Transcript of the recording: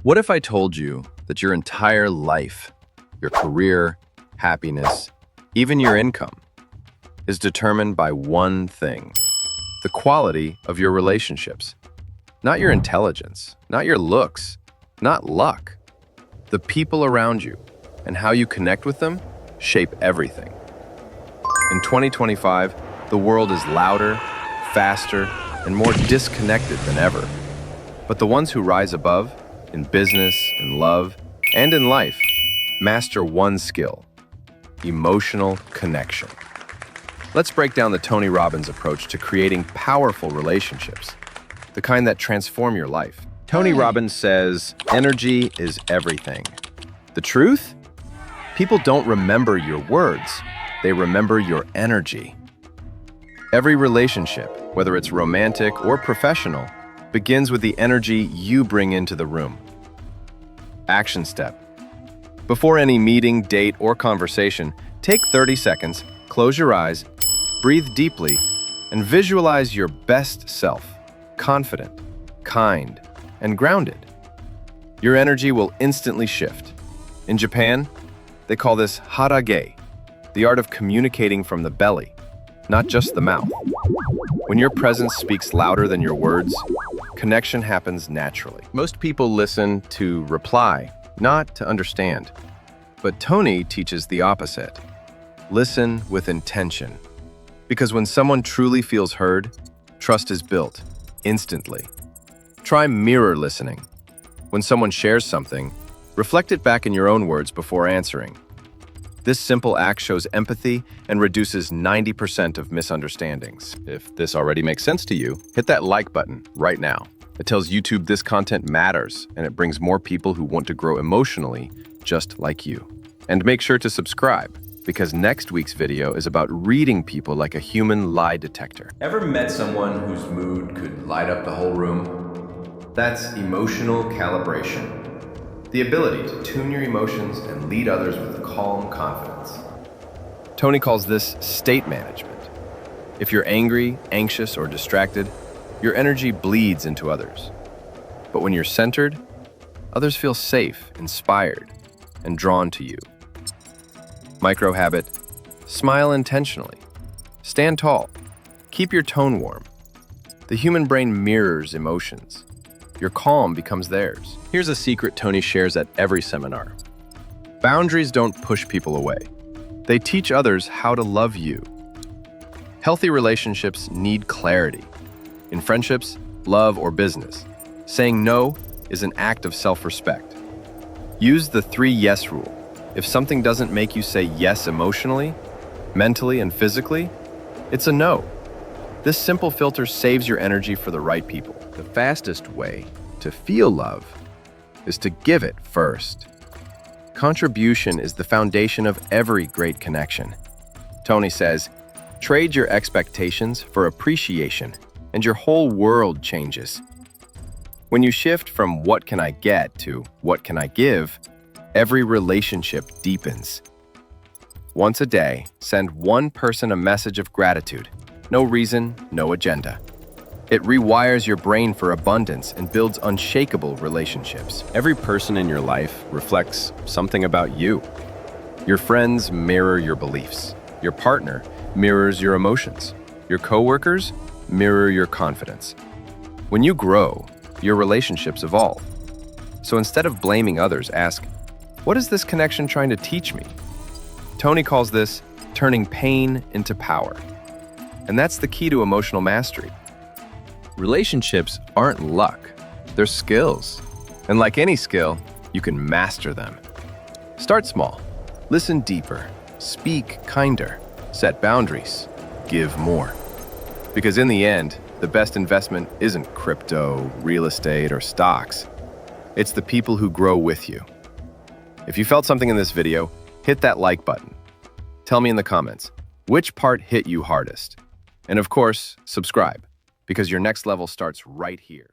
What if I told you that your entire life, your career, happiness, even your income, is determined by one thing: the quality of your relationships? Not your intelligence, not your looks, not luck. The people around you and how you connect with them shape everything. In 2025, the world is louder, faster, and more disconnected than ever. But the ones who rise above, in business, in love, and in life, master one skill: emotional connection. Let's break down the Tony Robbins approach to creating powerful relationships, the kind that transform your life. Tony Robbins says, energy is everything. The truth? People don't remember your words, they remember your energy. Every relationship, whether it's romantic or professional, begins with the energy you bring into the room. Action step. Before any meeting, date, or conversation, take 30 seconds, close your eyes, breathe deeply, and visualize your best self, confident, kind, and grounded. Your energy will instantly shift. In Japan, they call this harage, the art of communicating from the belly, not just the mouth. When your presence speaks louder than your words, connection happens naturally. Most people listen to reply, not to understand. But Tony teaches the opposite. Listen with intention. Because when someone truly feels heard, trust is built instantly. Try mirror listening. When someone shares something, reflect it back in your own words before answering. This simple act shows empathy and reduces 90% of misunderstandings. If this already makes sense to you, hit that like button right now. It tells YouTube this content matters, and it brings more people who want to grow emotionally just like you. And make sure to subscribe, because next week's video is about reading people like a human lie detector. Ever met someone whose mood could light up the whole room? That's emotional calibration. The ability to tune your emotions and lead others with calm confidence. Tony calls this state management. If you're angry, anxious, or distracted, your energy bleeds into others. But when you're centered, others feel safe, inspired, and drawn to you. Micro habit: smile intentionally. Stand tall. Keep your tone warm. The human brain mirrors emotions. Your calm becomes theirs. Here's a secret Tony shares at every seminar. Boundaries don't push people away. They teach others how to love you. Healthy relationships need clarity. In friendships, love, or business, saying no is an act of self-respect. Use the 3 yes rule. If something doesn't make you say yes emotionally, mentally, and physically, it's a no. This simple filter saves your energy for the right people. The fastest way to feel love is to give it first. Contribution is the foundation of every great connection. Tony says, trade your expectations for appreciation, and your whole world changes. When you shift from what can I get to what can I give, every relationship deepens. Once a day, send one person a message of gratitude. No reason, no agenda. It rewires your brain for abundance and builds unshakable relationships. Every person in your life reflects something about you. Your friends mirror your beliefs. Your partner mirrors your emotions. Your coworkers mirror your confidence. When you grow, your relationships evolve. So instead of blaming others, ask, what is this connection trying to teach me? Tony calls this turning pain into power. And that's the key to emotional mastery. Relationships aren't luck, they're skills. And like any skill, you can master them. Start small, listen deeper, speak kinder, set boundaries, give more. Because in the end, the best investment isn't crypto, real estate, or stocks. It's the people who grow with you. If you felt something in this video, hit that like button. Tell me in the comments, which part hit you hardest? And of course, subscribe, because your next level starts right here.